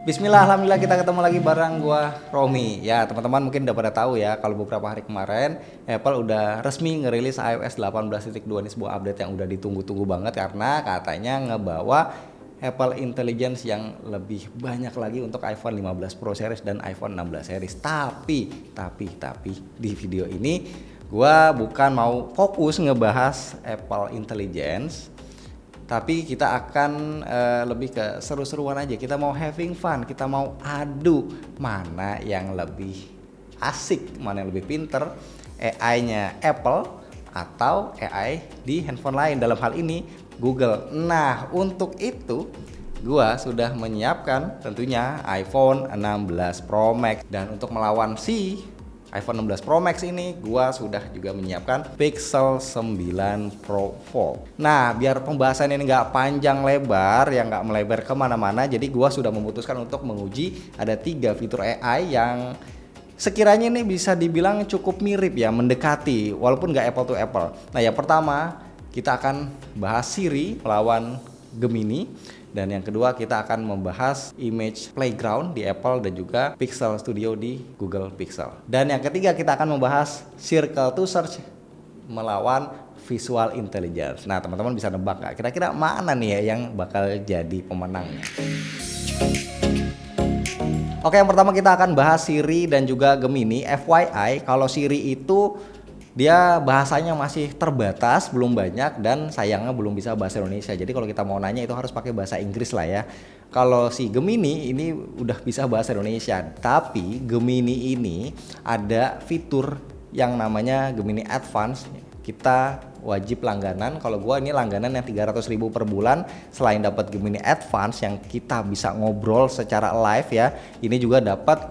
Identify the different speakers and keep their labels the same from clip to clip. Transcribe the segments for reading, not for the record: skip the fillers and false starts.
Speaker 1: Bismillah, alhamdulillah kita ketemu lagi bareng gua Romi. Ya, teman-teman mungkin udah pada tahu ya kalau beberapa hari kemarin Apple udah resmi ngerilis iOS 18.2 ini, sebuah update yang udah ditunggu-tunggu banget karena katanya ngebawa Apple Intelligence yang lebih banyak lagi untuk iPhone 15 Pro series dan iPhone 16 series. Tapi di video ini gua bukan mau fokus ngebahas Apple Intelligence, tapi kita akan lebih ke seru-seruan aja. Kita mau having fun, kita mau adu mana yang lebih asik, mana yang lebih pinter, AI-nya Apple atau AI di handphone lain, dalam hal ini Google. Nah, untuk itu gua sudah menyiapkan tentunya iPhone 16 Pro Max, dan untuk melawan si iPhone 16 Pro Max ini gua sudah juga menyiapkan Pixel 9 Pro Fold. Nah, biar pembahasan ini nggak panjang lebar, ya nggak melebar kemana-mana, jadi gua sudah memutuskan untuk menguji ada 3 fitur AI yang sekiranya ini bisa dibilang cukup mirip ya, mendekati walaupun nggak apple to apple. Nah, yang pertama kita akan bahas Siri melawan Gemini. Dan yang kedua kita akan membahas Image Playground di Apple dan juga Pixel Studio di Google Pixel. Dan yang ketiga kita akan membahas Circle to Search melawan Visual Intelligence. Nah, teman-teman bisa nebak nggak kira-kira mana nih ya yang bakal jadi pemenangnya? Oke, yang pertama kita akan bahas Siri dan juga Gemini. FYI, kalau Siri itu dia bahasanya masih terbatas, belum banyak, dan sayangnya belum bisa bahasa Indonesia. Jadi kalau kita mau nanya itu harus pakai bahasa Inggris lah ya. Kalau si Gemini ini udah bisa bahasa Indonesia, tapi Gemini ini ada fitur yang namanya Gemini Advance. Kita wajib langganan. Kalau gua ini langganan yang 300.000 per bulan. Selain dapat Gemini Advance yang kita bisa ngobrol secara live ya, ini juga dapat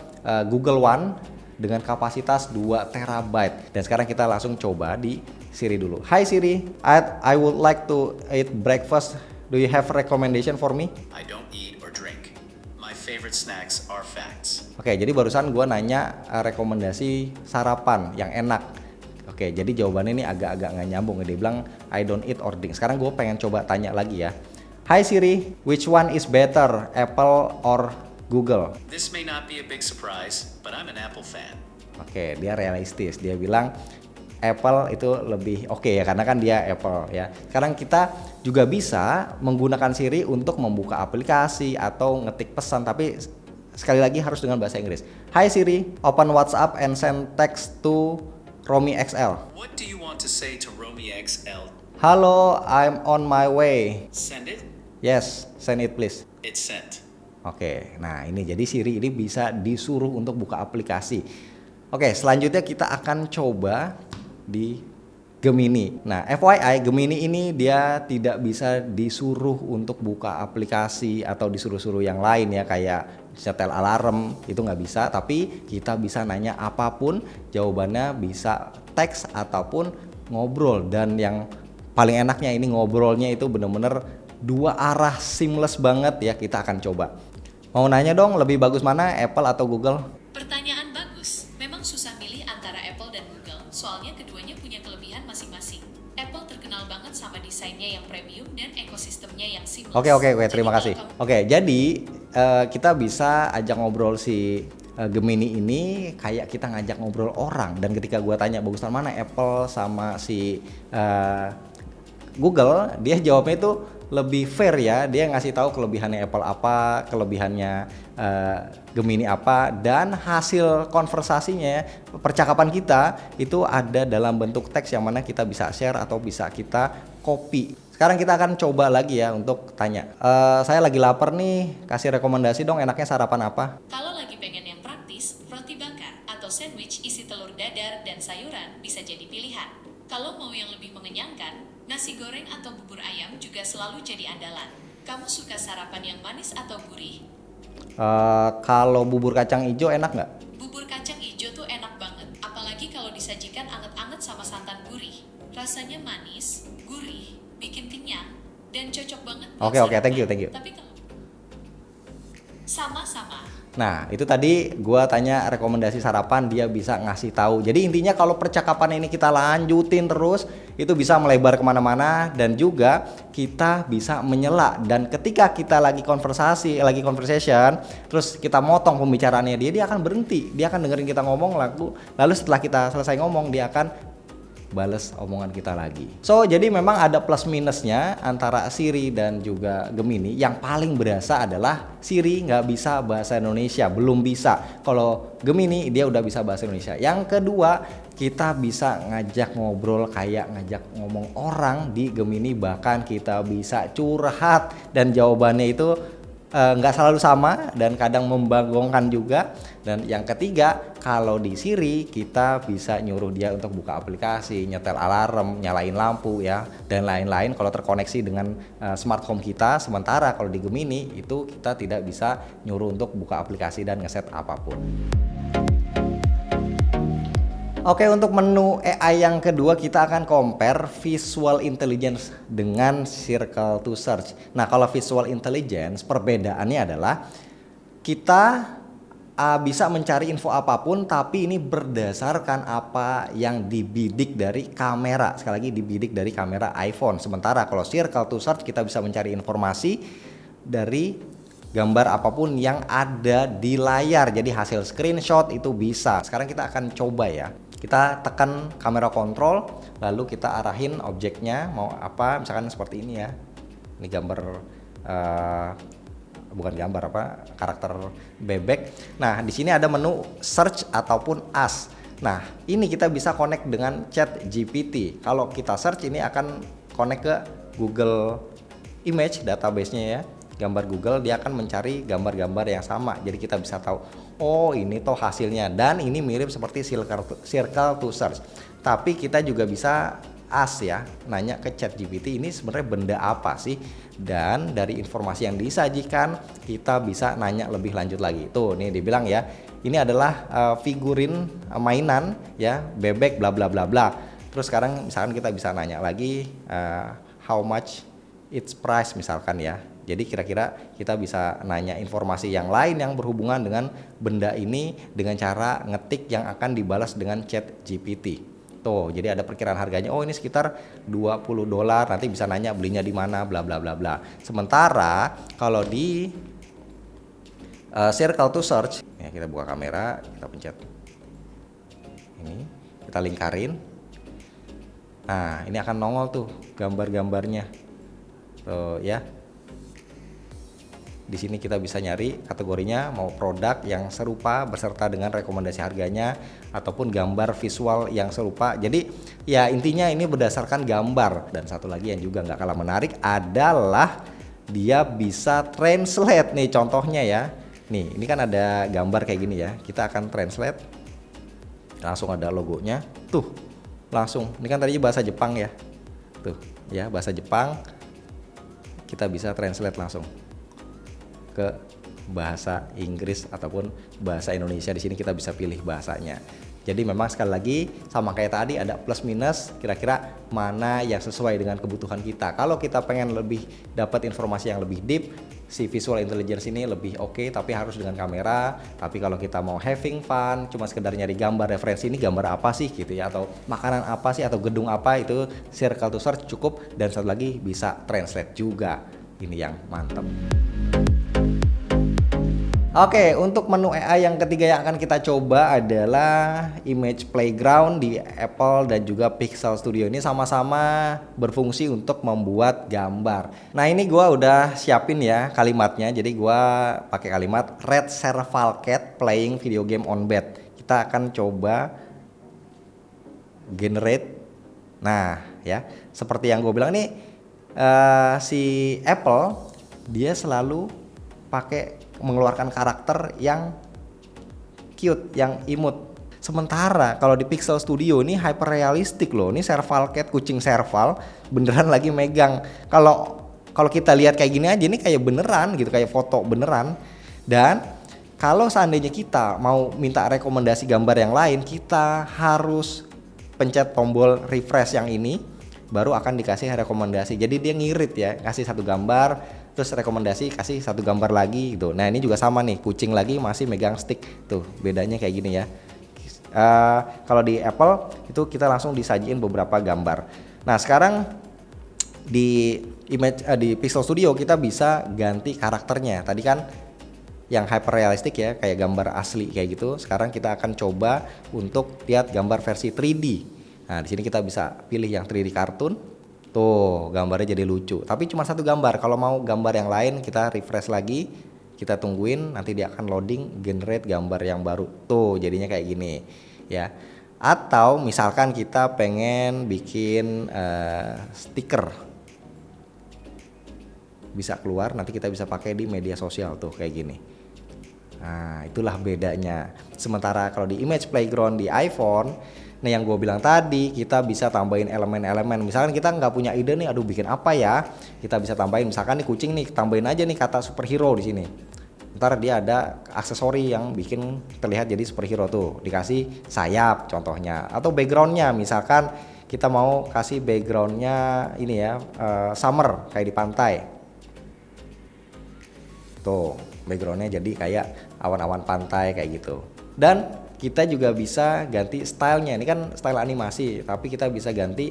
Speaker 1: Google One dengan kapasitas 2 terabyte. Dan sekarang kita langsung coba di Siri dulu. Hi Siri, I would like to eat breakfast. Do you have recommendation for me?
Speaker 2: I don't eat or drink. My favorite snacks are facts.
Speaker 1: Oke, jadi barusan gua nanya rekomendasi sarapan yang enak. Oke, jadi jawabannya ini agak-agak nggak nyambung. Dia bilang I don't eat or drink. Sekarang gue pengen coba tanya lagi ya. Hi Siri, which one is better, Apple or Google?
Speaker 2: This may not be a big surprise, but I'm an Apple fan.
Speaker 1: Oke, dia realistis. Dia bilang Apple itu lebih oke ya, karena kan dia Apple ya. Sekarang kita juga bisa menggunakan Siri untuk membuka aplikasi atau ngetik pesan, tapi sekali lagi harus dengan bahasa Inggris. Hi Siri, open WhatsApp and send text to Romi XL.
Speaker 2: What do you want to say to Romy XL?
Speaker 1: Halo, I'm on my way.
Speaker 2: Send it?
Speaker 1: Yes, send it please.
Speaker 2: It's sent.
Speaker 1: Oke, nah ini jadi Siri ini bisa disuruh untuk buka aplikasi. Oke, selanjutnya kita akan coba di Gemini. Nah, FYI Gemini ini dia tidak bisa disuruh untuk buka aplikasi atau disuruh-suruh yang lain ya, kayak setel alarm, itu nggak bisa. Tapi kita bisa nanya apapun, jawabannya bisa teks ataupun ngobrol. Dan yang paling enaknya ini ngobrolnya itu bener-bener 2 arah, seamless banget ya. Kita akan coba. Mau nanya dong, lebih bagus mana, Apple atau Google?
Speaker 3: Pertanyaan bagus. Memang susah milih antara Apple dan Google, soalnya keduanya punya kelebihan masing-masing. Apple terkenal banget sama desainnya yang premium dan ekosistemnya yang seamless.
Speaker 1: Oke, terima kasih. Oke, jadi kita bisa ajak ngobrol si Gemini ini kayak kita ngajak ngobrol orang. Dan ketika gua tanya bagusan mana Apple sama si Google, dia jawabnya itu lebih fair ya. Dia ngasih tahu kelebihannya Apple apa, kelebihannya Gemini apa, dan hasil konversasinya, percakapan kita itu ada dalam bentuk teks yang mana kita bisa share atau bisa kita copy. Sekarang kita akan coba lagi ya untuk tanya. Saya lagi lapar nih, kasih rekomendasi dong enaknya sarapan apa?
Speaker 3: Kalau lagi pengen yang praktis, roti bakar atau sandwich isi telur dadar dan sayuran bisa jadi pilihan. Kalau mau yang lebih mengenyangkan, nasi goreng atau bubur ayam juga selalu jadi andalan. Kamu suka sarapan yang manis atau gurih?
Speaker 1: Kalau bubur kacang hijau enak nggak?
Speaker 3: Bubur kacang hijau tuh enak banget, apalagi kalau disajikan anget-anget sama santan gurih. Rasanya manis, gurih, bikin kenyang, dan cocok banget buat
Speaker 1: Oke,
Speaker 3: sarapan.
Speaker 1: thank you.
Speaker 3: Tapi kalau sama Sama-sama.
Speaker 1: Nah, itu tadi gua tanya rekomendasi sarapan, dia bisa ngasih tahu. Jadi intinya kalau percakapan ini kita lanjutin terus, itu bisa melebar kemana-mana dan juga kita bisa menyela. Dan ketika kita lagi conversation, terus kita motong pembicaraannya dia akan berhenti, dia akan dengerin kita ngomong lalu setelah kita selesai ngomong dia akan bales omongan kita lagi. So jadi memang ada plus minusnya antara Siri dan juga Gemini. Yang paling berasa adalah Siri nggak bisa bahasa Indonesia, belum bisa. Kalau Gemini dia udah bisa bahasa Indonesia. Yang kedua, kita bisa ngajak ngobrol kayak ngajak ngomong orang di Gemini, bahkan kita bisa curhat dan jawabannya itu nggak selalu sama dan kadang membagongkan juga. Dan yang ketiga, kalau di Siri kita bisa nyuruh dia untuk buka aplikasi, nyetel alarm, nyalain lampu ya dan lain-lain kalau terkoneksi dengan smart home kita. Sementara kalau di Gemini itu kita tidak bisa nyuruh untuk buka aplikasi dan ngeset apapun. Oke, untuk menu AI yang kedua kita akan compare visual intelligence dengan circle to search. Nah, kalau visual intelligence perbedaannya adalah kita bisa mencari info apapun, tapi ini berdasarkan apa yang dibidik dari kamera. Sekali lagi dibidik dari kamera iPhone. Sementara kalau circle to search kita bisa mencari informasi dari gambar apapun yang ada di layar. Jadi hasil screenshot itu bisa. Sekarang kita akan coba ya. Kita tekan kamera kontrol, lalu kita arahin objeknya mau apa, misalkan seperti ini ya. Ini gambar bukan gambar karakter bebek. Nah, di sini ada menu search ataupun ask. Nah, ini kita bisa connect dengan ChatGPT. Kalau kita search ini akan connect ke Google Image database-nya ya. Gambar Google dia akan mencari gambar-gambar yang sama. Jadi kita bisa tahu, oh ini toh hasilnya dan ini mirip seperti circle to search. Tapi kita juga bisa ask ya, nanya ke ChatGPT ini sebenarnya benda apa sih? Dan dari informasi yang disajikan kita bisa nanya lebih lanjut lagi. Tuh, nih dibilang ya, ini adalah figurin mainan ya, bebek bla bla bla bla. Terus sekarang misalkan kita bisa nanya lagi how much its price misalkan ya. Jadi kira-kira kita bisa nanya informasi yang lain yang berhubungan dengan benda ini dengan cara ngetik yang akan dibalas dengan ChatGPT. Tuh, jadi ada perkiraan harganya. Oh, ini sekitar $20. Nanti bisa nanya belinya di mana bla bla bla bla. Sementara kalau di circle to search, ya kita buka kamera, kita pencet. Ini kita lingkarin. Nah, ini akan nongol tuh gambar-gambarnya. Tuh ya. Di sini kita bisa nyari kategorinya mau produk yang serupa beserta dengan rekomendasi harganya ataupun gambar visual yang serupa. Jadi ya intinya ini berdasarkan gambar. Dan satu lagi yang juga nggak kalah menarik adalah dia bisa translate nih contohnya ya. Nih ini kan ada gambar kayak gini ya. Kita akan translate. Langsung ada logonya. Tuh langsung. Ini kan tadinya bahasa Jepang ya. Tuh ya bahasa Jepang. Kita bisa translate langsung ke bahasa Inggris ataupun bahasa Indonesia. Di sini kita bisa pilih bahasanya. Jadi memang sekali lagi sama kayak tadi ada plus minus, kira-kira mana yang sesuai dengan kebutuhan kita. Kalau kita pengen lebih dapat informasi yang lebih deep, si visual intelligence ini lebih oke, tapi harus dengan kamera. Tapi kalau kita mau having fun, cuma sekedar nyari gambar referensi ini gambar apa sih gitu ya, atau makanan apa sih atau gedung apa, itu circle to search cukup. Dan satu lagi bisa translate juga. Ini yang mantap. Oke, untuk menu AI yang ketiga yang akan kita coba adalah Image Playground di Apple dan juga Pixel Studio. Ini sama-sama berfungsi untuk membuat gambar. Nah, ini gua udah siapin ya kalimatnya. Jadi gua pakai kalimat Red Serval Cat playing video game on bed. Kita akan coba generate. Nah, ya, seperti yang gue bilang nih, si Apple dia selalu pakai mengeluarkan karakter yang cute, yang imut. Sementara kalau di Pixel Studio ini hyper realistik loh. Ini serval cat, kucing serval beneran lagi megang. Kalau kita lihat kayak gini aja ini kayak beneran gitu, kayak foto beneran. Dan kalau seandainya kita mau minta rekomendasi gambar yang lain, kita harus pencet tombol refresh yang ini, baru akan dikasih rekomendasi. Jadi dia ngirit ya, kasih satu gambar terus rekomendasi kasih satu gambar lagi gitu. Nah ini juga sama nih, kucing lagi masih megang stick tuh, bedanya kayak gini ya. Kalau di Apple itu kita langsung disajiin beberapa gambar. Nah sekarang di di Pixel Studio kita bisa ganti karakternya. Tadi kan yang hyper realistik ya, kayak gambar asli kayak gitu. Sekarang kita akan coba untuk lihat gambar versi 3D. Nah, di sini kita bisa pilih yang 3D kartun. Tuh, gambarnya jadi lucu. Tapi cuma satu gambar. Kalau mau gambar yang lain, kita refresh lagi. Kita tungguin, nanti dia akan loading, generate gambar yang baru. Tuh, jadinya kayak gini, ya. Atau misalkan kita pengen bikin stiker, bisa keluar, nanti kita bisa pakai di media sosial tuh kayak gini. Nah itulah bedanya. Sementara kalau di Image Playground di iPhone, nah yang gue bilang tadi, kita bisa tambahin elemen-elemen. Misalkan kita nggak punya ide nih, aduh bikin apa ya, kita bisa tambahin. Misalkan nih kucing nih, tambahin aja nih kata superhero di sini. Ntar dia ada aksesori yang bikin terlihat jadi superhero tuh, dikasih sayap contohnya. Atau backgroundnya, misalkan kita mau kasih backgroundnya ini ya, summer kayak di pantai. Tuh backgroundnya jadi kayak awan-awan pantai kayak gitu. Dan kita juga bisa ganti stylenya. Ini kan style animasi, tapi kita bisa ganti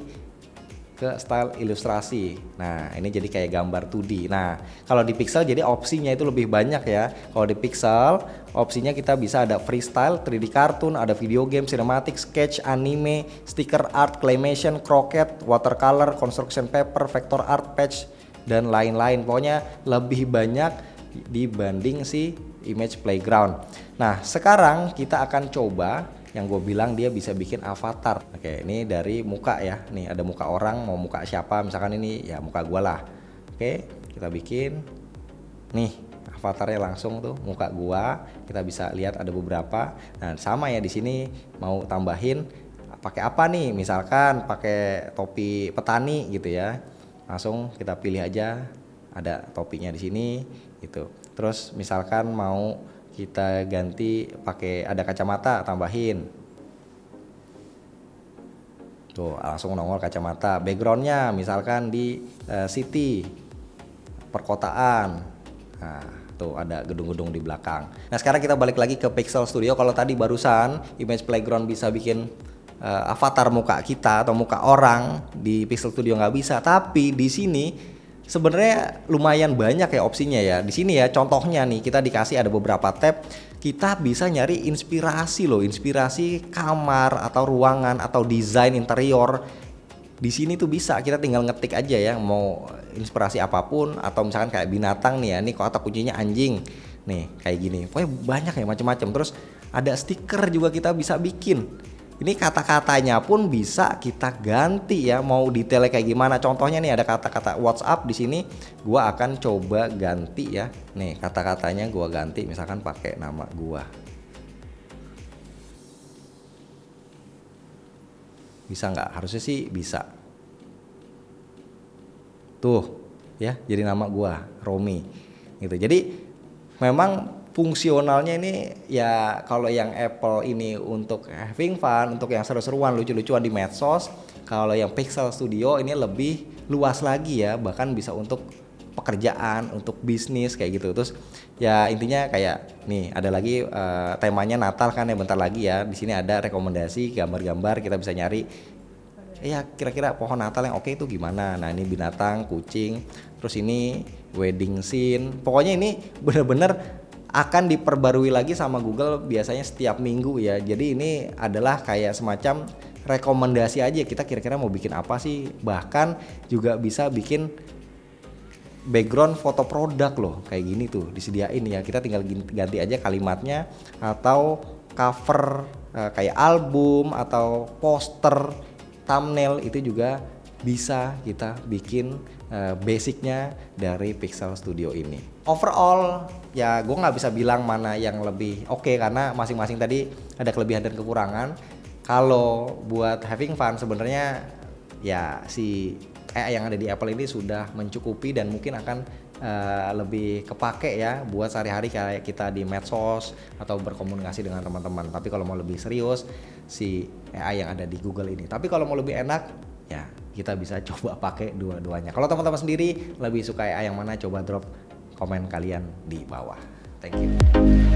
Speaker 1: ke style ilustrasi. Nah ini jadi kayak gambar 2D. Nah kalau di Pixel jadi opsinya itu lebih banyak ya. Kalau di Pixel opsinya kita bisa ada freestyle, 3D cartoon, ada video game, cinematic, sketch, anime, sticker art, claymation, croquet, watercolor, construction paper, vector art, patch, dan lain-lain. Pokoknya lebih banyak dibanding si Image Playground. Nah sekarang kita akan coba yang gue bilang dia bisa bikin avatar. Oke, ini dari muka ya. Nih ada muka orang, mau muka siapa, misalkan ini ya muka gue lah. Oke, kita bikin. Nih avatarnya langsung tuh muka gua. Kita bisa lihat ada beberapa. Nah sama ya di sini mau tambahin pakai apa nih? Misalkan pakai topi petani gitu ya. Langsung kita pilih aja. Ada topinya di sini gitu. Terus misalkan mau kita ganti pakai ada kacamata, tambahin. Tuh langsung nongol kacamata. Backgroundnya misalkan di city, perkotaan. Nah tuh ada gedung-gedung di belakang. Nah sekarang kita balik lagi ke Pixel Studio. Kalau tadi barusan Image Playground bisa bikin avatar muka kita atau muka orang, di Pixel Studio nggak bisa. Tapi di sini sebenarnya lumayan banyak ya opsinya ya. Di sini ya contohnya nih kita dikasih ada beberapa tab, kita bisa nyari inspirasi loh, inspirasi kamar atau ruangan atau desain interior. Di sini tuh bisa kita tinggal ngetik aja ya mau inspirasi apapun atau misalkan kayak binatang nih ya, nih kotak kuncinya anjing. Nih kayak gini. Pokoknya banyak ya macam-macam. Terus ada stiker juga kita bisa bikin. Ini kata-katanya pun bisa kita ganti ya, mau detailnya kayak gimana. Contohnya nih ada kata-kata WhatsApp di sini, gua akan coba ganti ya. Nih kata-katanya gua ganti, misalkan pakai nama gua. Bisa nggak? Harusnya sih bisa. Tuh ya, jadi nama gua Romi. Gitu. Jadi memang fungsionalnya ini ya kalau yang Apple ini untuk having fun, untuk yang seru-seruan, lucu-lucuan di medsos. Kalau yang Pixel Studio ini lebih luas lagi ya, bahkan bisa untuk pekerjaan, untuk bisnis kayak gitu. Terus ya intinya kayak nih ada lagi temanya Natal kan ya bentar lagi ya. Di sini ada rekomendasi gambar-gambar, kita bisa nyari ya kira-kira pohon Natal yang oke itu gimana. Nah ini binatang, kucing, terus ini wedding scene. Pokoknya ini bener-bener akan diperbarui lagi sama Google biasanya setiap minggu ya. Jadi ini adalah kayak semacam rekomendasi aja, kita kira-kira mau bikin apa sih. Bahkan juga bisa bikin background foto produk loh, kayak gini tuh disediain ya. Kita tinggal ganti aja kalimatnya atau cover kayak album atau poster, thumbnail itu juga bisa kita bikin basicnya dari Pixel Studio ini. Overall ya gue nggak bisa bilang mana yang lebih oke karena masing-masing tadi ada kelebihan dan kekurangan. Kalau buat having fun sebenarnya ya si yang ada di Apple ini sudah mencukupi dan mungkin akan lebih kepake ya buat sehari-hari kayak kita di medsos atau berkomunikasi dengan teman-teman. Tapi kalau mau lebih serius si AI yang ada di Google ini. Tapi kalau mau lebih enak ya kita bisa coba pakai dua-duanya. Kalau teman-teman sendiri lebih suka yang mana, coba drop komen kalian di bawah. Thank you.